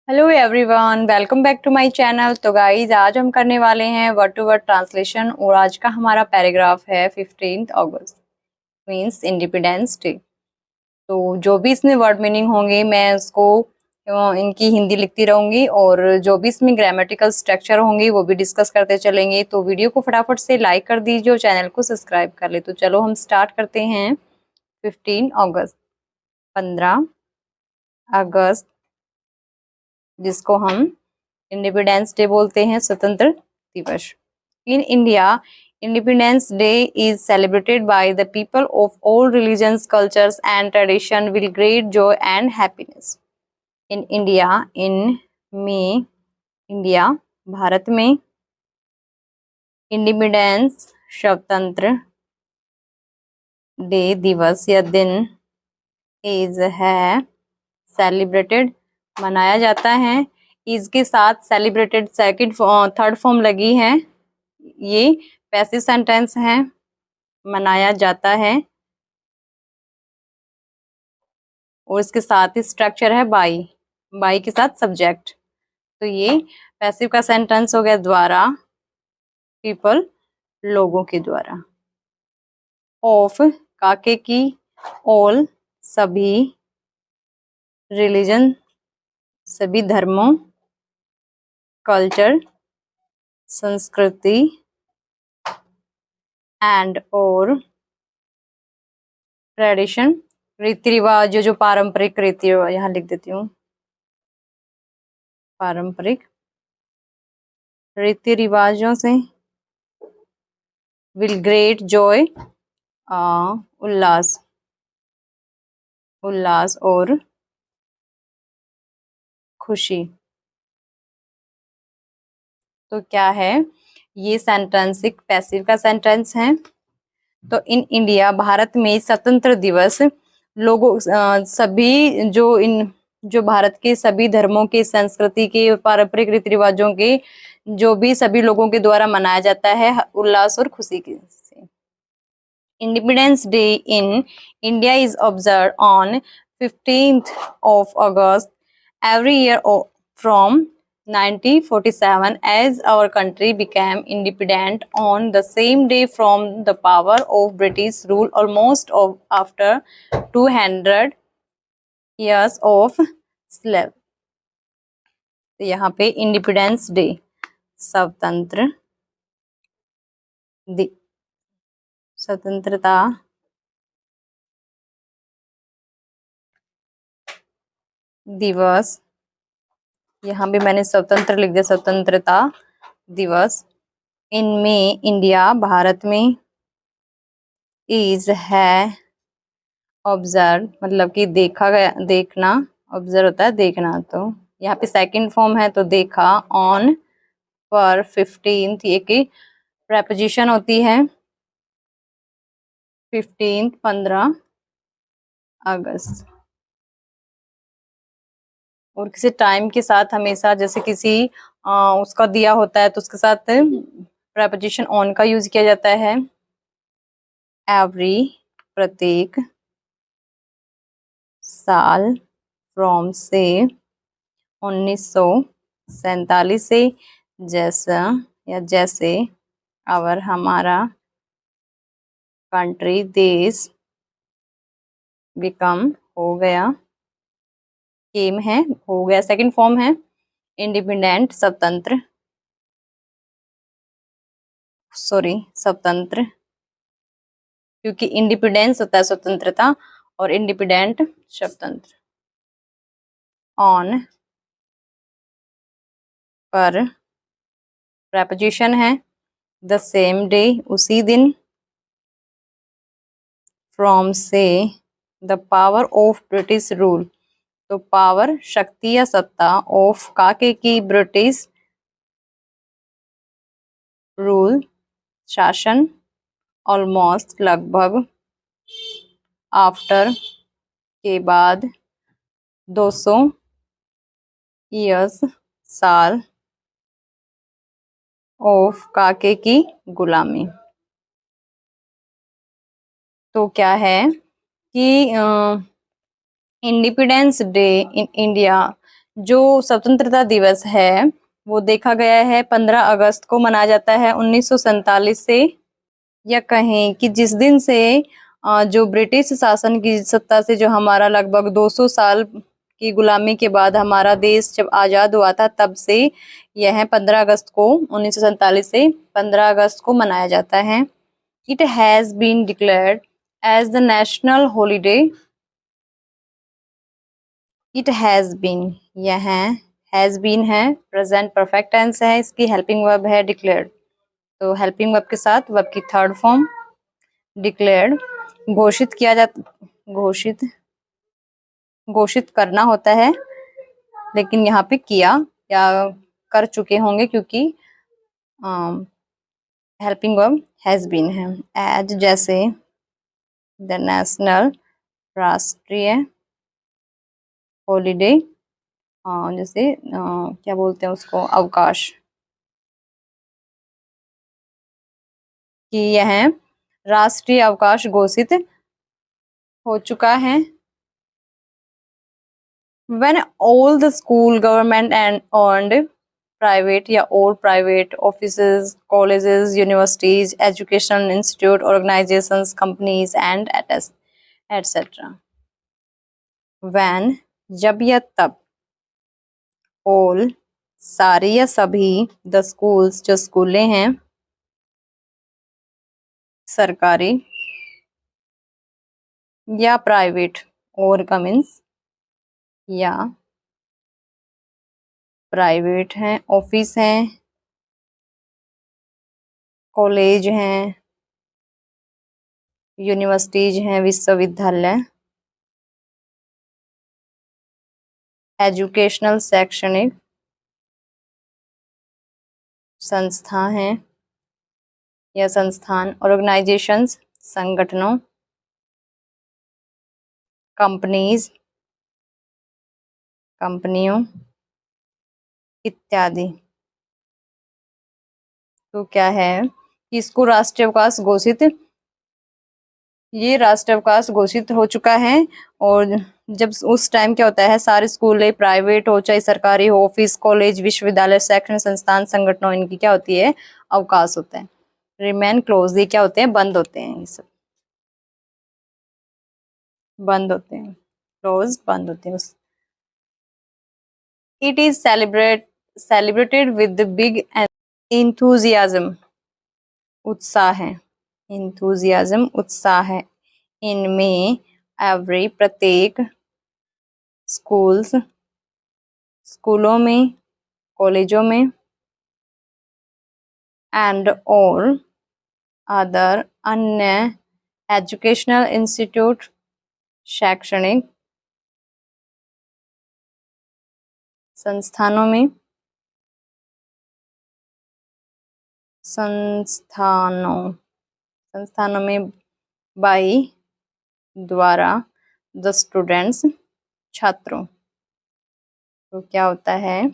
Hello everyone, welcome back to my channel. तो guys आज हम करने वाले हैं वर्ड टू वर्ड ट्रांसलेशन और आज का हमारा पैराग्राफ है 15 अगस्त मींस इंडिपेंडेंस डे। तो जो भी इसमें वर्ड मीनिंग होंगे मैं उसको इनकी हिंदी लिखती रहूंगी और जो भी इसमें ग्रामेटिकल स्ट्रक्चर होंगे वो भी डिस्कस करते चलेंगे। तो वीडियो को फटाफट से लाइक कर दीजिए और चैनल को सब्सक्राइब कर ले। तो चलो हम स्टार्ट करते हैं। 15 अगस्त, 15 अगस्त, जिसको हम इंडिपेंडेंस डे बोलते हैं, स्वतंत्र दिवस। In India, independence day is celebrated by the people of all religions, cultures and tradition with great joy and happiness. In India, in में, इंडिया भारत में, इंडिपेंडेंस स्वतंत्र डे दिवस या दिन, इज है सेलिब्रेटेड मनाया जाता है, इसके साथ सेलिब्रेटेड सेकंड थर्ड फॉर्म लगी है, ये पैसिव सेंटेंस है, मनाया जाता है और इसके साथ ही स्ट्रक्चर है बाई, बाई के साथ सब्जेक्ट। तो ये पैसिव का सेंटेंस हो गया, द्वारा, पीपल लोगों के द्वारा, ऑफ काके की, ऑल सभी, रिलीजन सभी धर्मों, कल्चर संस्कृति, एंड और ट्रेडिशन रीति रिवाज, जो पारंपरिक रीति रिवाज, यहाँ लिख देती हूँ, पारंपरिक रीति रिवाजों से, विल ग्रेट जॉय उल्लास, उल्लास और खुशी। तो क्या है ये सेंटेंस, एक पैसिव का सेंटेंस है। तो इन इंडिया भारत में स्वतंत्र दिवस लोगों सभी जो भारत के सभी धर्मों के, संस्कृति के, पारंपरिक रीति रिवाजों के जो भी सभी लोगों के द्वारा मनाया जाता है उल्लास और खुशी के से। Independence Day in India is observed on 15th of August every year from 1947, as our country became independent on the same day from the power of British rule, almost after 200 years of slave। तो यहाँ पे independence day, स्वतंत्रता दिवस, यहाँ भी मैंने स्वतंत्र लिख दिया, स्वतंत्रता दिवस। इनमें, इंडिया भारत में, इज है ऑब्जर्व मतलब कि देखा गया, देखना, ऑब्जर्व होता है देखना, तो यहाँ पे सेकंड फॉर्म है तो देखा, ऑन पर, 15th ये की प्रेपोजिशन होती है, 15 अगस्त। और किसी टाइम के साथ हमेशा, जैसे किसी उसका दिया होता है तो उसके साथ प्रेपोजिशन ऑन का यूज किया जाता है। एवरी प्रत्येक, साल, फ्रॉम से, 1947 से, जैसा या जैसे, और हमारा, कंट्री देश, बिकम हो गया, केम है हो गया, सेकंड फॉर्म है, इंडिपेंडेंट स्वतंत्र, सॉरी स्वतंत्र, क्योंकि इंडिपेंडेंस होता है स्वतंत्रता और इंडिपेंडेंट स्वतंत्र। ऑन पर प्रेपोजिशन है, द सेम डे उसी दिन, फ्रॉम से, the power of British rule, तो पावर शक्ति या सत्ता, ऑफ काके की, ब्रिटिश रूल शासन, ऑलमोस्ट लगभग, आफ्टर के बाद, 200 ईयर्स साल, ऑफ काके की गुलामी। तो क्या है कि इंडिपेंडेंस डे इन इंडिया जो स्वतंत्रता दिवस है वो देखा गया है 15 अगस्त को मनाया जाता है 1947 से, या कहें कि जिस दिन से जो ब्रिटिश शासन की सत्ता से जो हमारा लगभग 200 साल की गुलामी के बाद हमारा देश जब आज़ाद हुआ था, तब से यह 15 अगस्त को 1947 से 15 अगस्त को मनाया जाता है। It has been declared as the national holiday. It has been, यह हैज़ बीन है, प्रेजेंट परफेक्ट टेंस है, इसकी हेल्पिंग वर्ब है डिक्लेयर्ड। तो हेल्पिंग वर्ब के साथ वर्ब की थर्ड फॉर्म डिक्लेयर्ड, घोषित किया जाता, घोषित करना होता है, लेकिन यहाँ पे किया या कर चुके होंगे क्योंकि हेल्पिंग वर्ब हैज बीन है। एज जैसे, द नेशनल राष्ट्रीय हॉलीडे, जैसे क्या बोलते हैं उसको, अवकाश, कि यह राष्ट्रीय अवकाश घोषित हो चुका है। When all the school, government and private या all private offices, colleges, universities, educational institute, organizations, companies and etc. When, जब या तब, all, सारी या सभी, the schools, जो स्कूलें हैं, सरकारी या प्राइवेट, और का मीन्स या प्राइवेट हैं, ऑफिस हैं, कॉलेज हैं, यूनिवर्सिटीज हैं, विश्वविद्यालय, एजुकेशनल शैक्षणिक संस्था हैं या संस्थान, ऑर्गेनाइजेशंस, संगठनों, कंपनीज, कंपनियों इत्यादि। तो क्या है कि इसको राष्ट्रीय अवकाश घोषित, ये राष्ट्रीय अवकाश घोषित हो चुका है। और जब उस टाइम क्या होता है, सारे स्कूल प्राइवेट हो चाहे सरकारी हो, ऑफिस, कॉलेज, विश्वविद्यालय, शैक्षणिक संस्थान, संगठनों, इनकी क्या होती है, अवकाश होता है, रिमेन क्लोज, ये क्या होते हैं, बंद होते हैं, ये सब बंद होते हैं, क्लोज बंद होते हैं। It is celebrated with big enthusiasm, उत्साह है, enthusiasm उत्साह है, इनमें एवरी प्रत्येक, स्कूल्स स्कूलों में, कॉलेजों में, एंड और अदर अन्य, एजुकेशनल इंस्टीट्यूट, शैक्षणिक संस्थानों में, संस्थानों में, बाई द्वारा, द स्टूडेंट्स छात्रों। तो क्या होता है,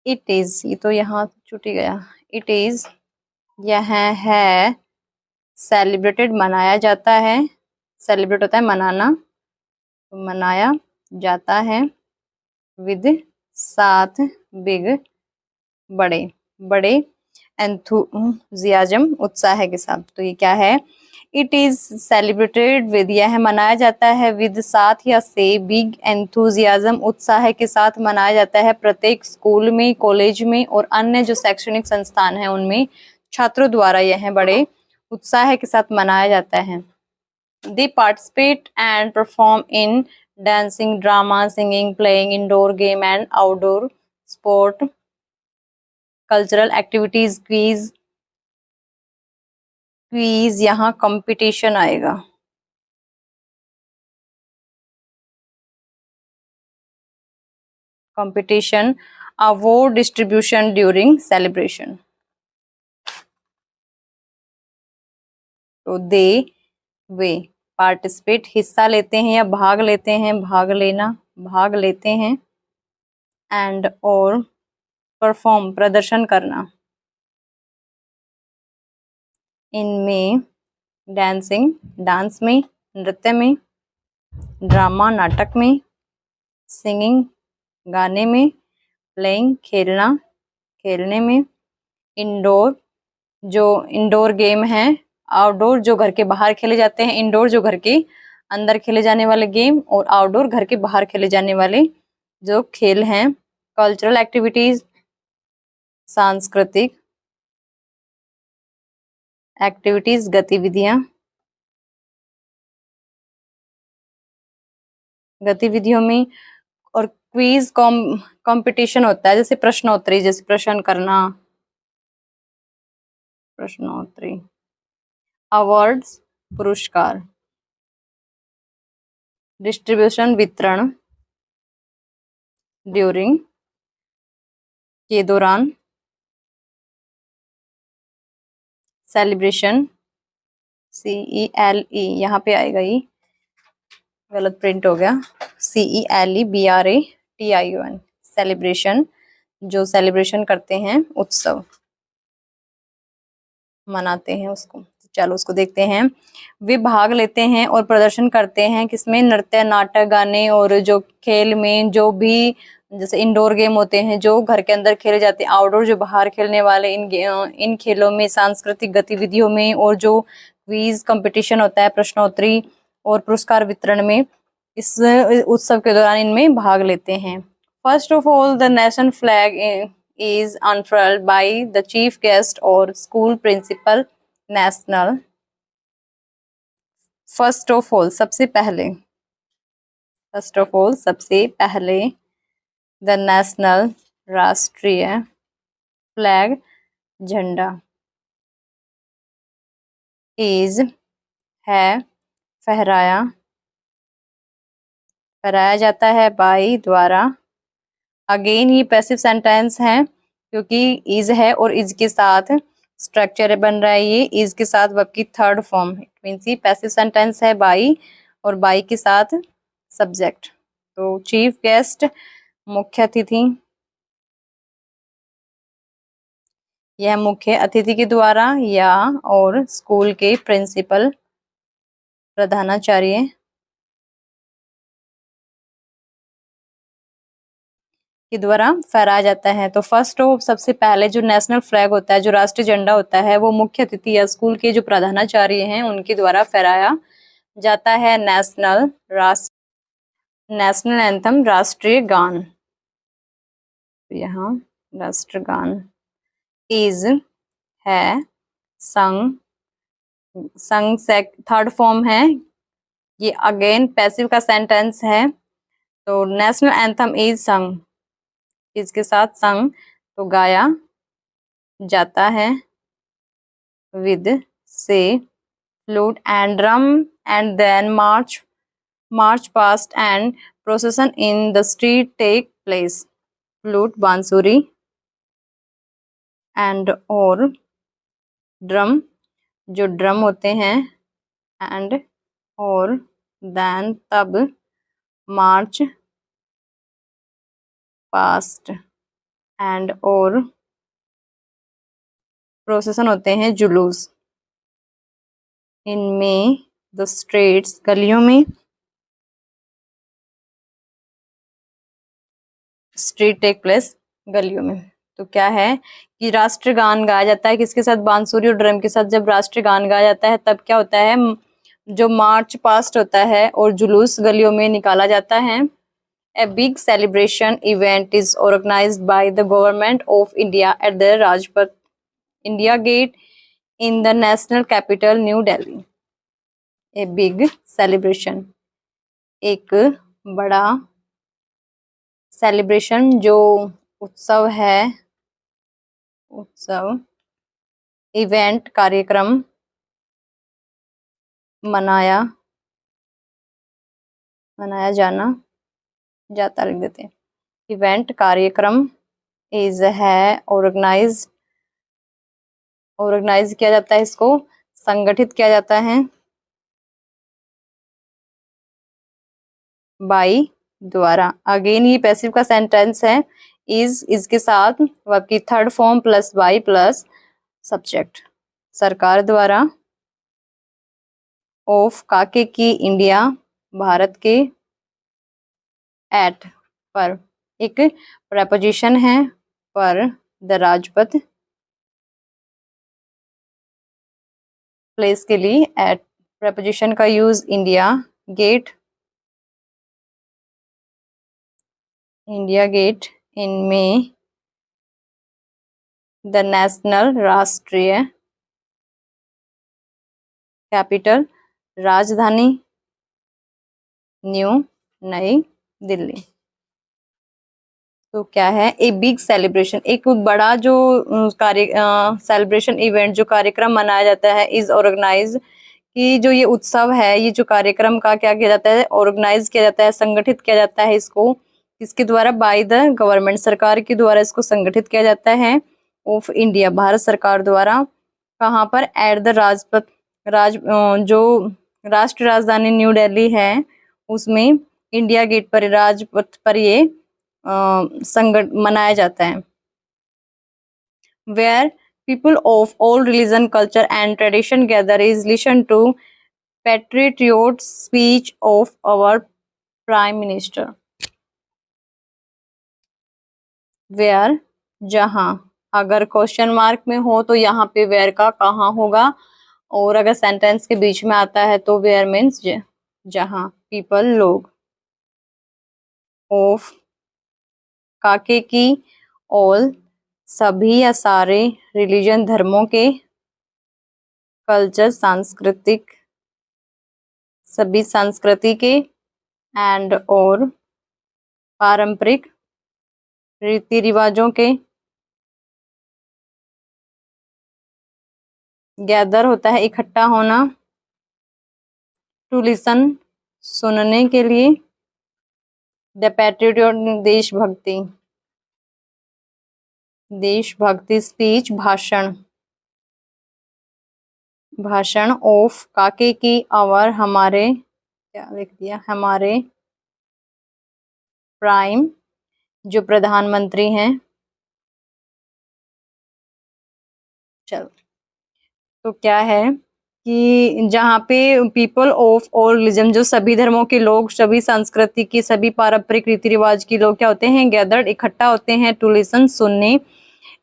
इट इज, ये तो यहाँ छूट ही गया, इट इज यह है, सेलिब्रेटेड मनाया जाता है, सेलिब्रेट होता है मनाना, तो मनाया जाता है, विद साथ, बिग बड़े, बड़े, एंथुजियाज्म उत्साह के साथ। तो ये क्या है, इट इज सेलिब्रेटेड विद, यह मनाया जाता है विद साथ या से, बिग एंथुजियाज्म उत्साह के साथ मनाया जाता है प्रत्येक स्कूल में, कॉलेज में और अन्य जो शैक्षणिक संस्थान है उनमें छात्रों द्वारा यह बड़े उत्साह के साथ मनाया जाता है। दे participate and perform in dancing, drama, singing, playing, indoor game and outdoor sport, cultural activities, quiz यहाँ कंपटीशन आएगा, competition, award distribution during celebration. तो दे, वे, पार्टिसिपेट हिस्सा लेते हैं या भाग लेते हैं, भाग लेना, भाग लेते हैं, एंड और परफॉर्म प्रदर्शन करना, इनमें डांसिंग डांस में, नृत्य में, ड्रामा नाटक में, सिंगिंग गाने में, प्लेइंग खेलना, खेलने में, इंडोर जो इंडोर गेम है, आउटडोर जो घर के बाहर खेले जाते हैं, इंडोर जो घर के अंदर खेले जाने वाले गेम, और आउटडोर घर के बाहर खेले जाने वाले जो खेल हैं। कल्चरल एक्टिविटीज, सांस्कृतिक एक्टिविटीज गतिविधियां, गतिविधियों में, और क्विज कंपटीशन होता है, जैसे प्रश्नोत्तरी, जैसे प्रश्न करना, प्रश्नोत्तरी। अवार्ड्स पुरस्कार, डिस्ट्रीब्यूशन वितरण, ड्यूरिंग के दौरान, सेलिब्रेशन CELE, यहाँ पे आएगा, ये गलत प्रिंट हो गया, CELEBRATION, सेलिब्रेशन जो सेलिब्रेशन करते हैं, उत्सव मनाते हैं उसको। चलो उसको देखते हैं। वे भाग लेते हैं और प्रदर्शन करते हैं किसमें, नृत्य, नाटक, गाने, और जो खेल में जो भी जैसे इंडोर गेम होते हैं जो घर के अंदर खेले जाते हैं, आउटडोर जो बाहर खेलने वाले इन खेलों में, सांस्कृतिक गतिविधियों में, और जो क्विज कंपटीशन होता है, प्रश्नोत्तरी और पुरस्कार वितरण में, इस उत्सव के दौरान इनमें भाग लेते हैं। First of all the national flag is unfurled by the chief guest or school principal national। First of all सबसे पहले, फर्स्ट ऑफ ऑल सबसे पहले, द नेशनल राष्ट्रीय फ्लैग झंडा, इज है फहराया, फहराया जाता है, बाई द्वारा। अगेन ये पैसिव सेंटेंस है क्योंकि इज है और इज के साथ स्ट्रक्चर बन रहा है, ये इज के साथ वर्ब की थर्ड फॉर्म, इट मींस ये पैसिव सेंटेंस है बाई, और बाई के साथ सब्जेक्ट। तो चीफ गेस्ट मुख्य अतिथि, यह मुख्य अतिथि के द्वारा, या और स्कूल के प्रिंसिपल प्रधानाचार्य के द्वारा फहराया जाता है। तो फर्स्ट ऑफ सबसे पहले जो नेशनल फ्लैग होता है, जो राष्ट्रीय झंडा होता है, वो मुख्य अतिथि या स्कूल के जो प्रधानाचार्य हैं उनके द्वारा फहराया जाता है। नेशनल एंथम राष्ट्रीय गान, यहाँ राष्ट्रगान, इज है, संग, संग थर्ड फॉर्म है, ये अगेन पैसिव का सेंटेंस है। तो नेशनल एंथम इज संग, इसके साथ संग, तो गाया जाता है, विद से flute and drum, and then march past and procession in the street take place. Flute बांसुरी, एंड और ड्रम जो ड्रम होते हैं, एंड और देन तब, मार्च पास्ट एंड और प्रोसेसन होते हैं जुलूस, इनमें द स्ट्रीट्स गलियों में, स्ट्रीट टेक प्लेस गलियों में। तो क्या है कि राष्ट्रगान गाया जाता है किसके साथ, बांसुरी और ड्रम के साथ। जब राष्ट्रगान गाया जाता है तब क्या होता है, जो मार्च पास्ट होता है और जुलूस गलियों में निकाला जाता है। A big celebration event is organized by the government of India at the Rajpath India Gate in the national capital New Delhi। A big celebration, एक बड़ा सेलिब्रेशन जो उत्सव है, उत्सव, इवेंट कार्यक्रम, मनाया, मनाया जाना, जाता लिख देते हैं। इवेंट कार्यक्रम, इज है ऑर्गेनाइज, ऑर्गेनाइज किया जाता है, इसको संगठित किया जाता है, बाई द्वारा। अगेन ये पैसिव का सेंटेंस है, इज के साथ वर्ब की third form plus by plus subject. सरकार द्वारा, ऑफ काके की, इंडिया भारत के, एट पर, एक प्रपोजिशन है पर द राजपथ प्लेस के लिए एट प्रपोजिशन का यूज इंडिया गेट इनमें द नेशनल राष्ट्रीय कैपिटल राजधानी न्यू नई दिल्ली। तो क्या है, ए बिग सेलिब्रेशन, एक बड़ा जो सेलिब्रेशन इवेंट जो कार्यक्रम मनाया जाता है इज ऑर्गेनाइज, कि जो ये उत्सव है, ये जो कार्यक्रम का क्या किया जाता है, ऑर्गेनाइज किया जाता है, संगठित किया जाता है इसको, किसके द्वारा, बाय द गवर्नमेंट, सरकार के द्वारा इसको संगठित किया जाता है, ऑफ इंडिया, भारत सरकार द्वारा। कहाँ पर, एट द राजपथ, जो राष्ट्र राजधानी न्यू दिल्ली है उसमें इंडिया गेट पर, राजपथ पर ये संगठ मनाया जाता है। Where people of all religion, culture and tradition gather is listen to patriot speech of our prime minister. Where, जहाँ, अगर क्वेश्चन मार्क में हो तो यहाँ पे वेयर का कहाँ होगा, और अगर सेंटेंस के बीच में आता है तो वेयर मीन्स जहाँ, पीपल लोग, ऑफ काके की, ऑल सभी या सारे, रिलीजन धर्मों के, कल्चर सांस्कृतिक सभी संस्कृति के, एंड और पारंपरिक रीति रिवाजों के, गैदर होता है इकट्ठा होना, टू लिसन सुनने के लिए, द पैट्रियट देशभक्ति स्पीच भाषण ऑफ काके की, आवर हमारे, क्या लिख दिया, हमारे प्राइम जो प्रधानमंत्री हैं। चलो, तो क्या है कि जहाँ पे पीपल ऑफ ऑल रिलीजन, जो सभी धर्मों के लोग, सभी संस्कृति की, सभी पारंपरिक रीति रिवाज के लोग क्या होते हैं, गैदर्ड इकट्ठा होते हैं, टू लिसन सुनने,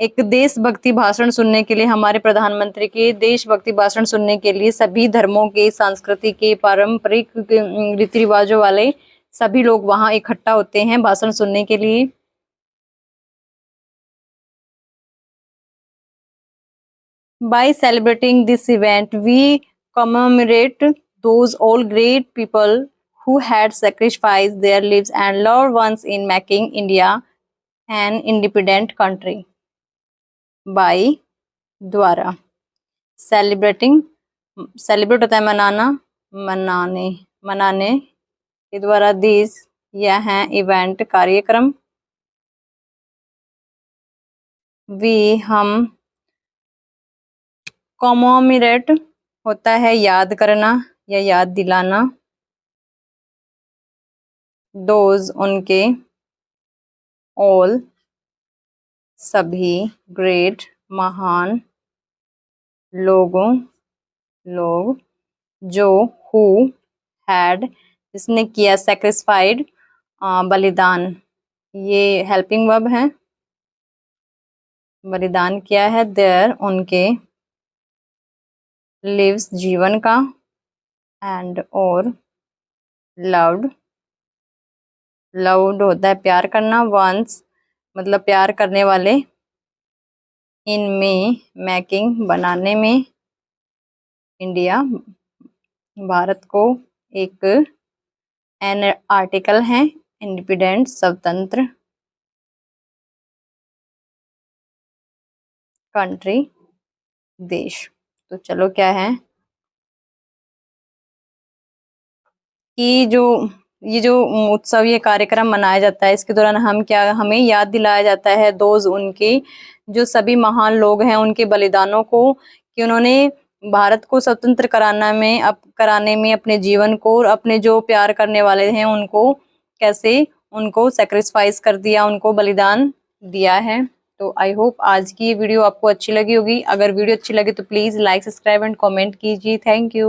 एक देशभक्ति भाषण सुनने के लिए, हमारे प्रधानमंत्री के देशभक्ति भाषण सुनने के लिए, सभी धर्मों के, संस्कृति के, पारंपरिक रीति रिवाजों वाले सभी लोग वहां इकट्ठा होते हैं भाषण सुनने के लिए। By celebrating this event, we commemorate those all great people who had sacrificed their lives and loved ones in making India an independent country. By द्वारा, celebrating, celebrate होता है मनाना, मनाने के द्वारा, दिस यह है, इवेंट कार्यक्रम, वी हम, कॉमोमिरेट होता है याद करना या याद दिलाना, दोज उनके, ऑल सभी, ग्रेट महान, लोग जो, हु हैड जिसने किया, सैक्रिफाइड बलिदान, ये हेल्पिंग वर्ब है, बलिदान किया है, देयर उनके, लिव्स जीवन का, एंड और, लव्ड होता है प्यार करना, वंस मतलब प्यार करने वाले, इनमें मेकिंग बनाने में, इंडिया भारत को, एक एन आर्टिकल है, इंडिपेंडेंट स्वतंत्र, कंट्री देश। तो चलो क्या है कि ये जो उत्सव, ये कार्यक्रम मनाया जाता है, इसके दौरान हमें याद दिलाया जाता है दोज उनके, जो सभी महान लोग हैं, उनके बलिदानों को, कि उन्होंने भारत को स्वतंत्र कराने में अपने जीवन को, और अपने जो प्यार करने वाले हैं उनको कैसे उनको सेक्रीफाइस कर दिया, उनको बलिदान दिया है। तो आई होप आज की ये वीडियो आपको अच्छी लगी होगी। अगर वीडियो अच्छी लगे तो please like, subscribe and comment कीजिए। Thank you.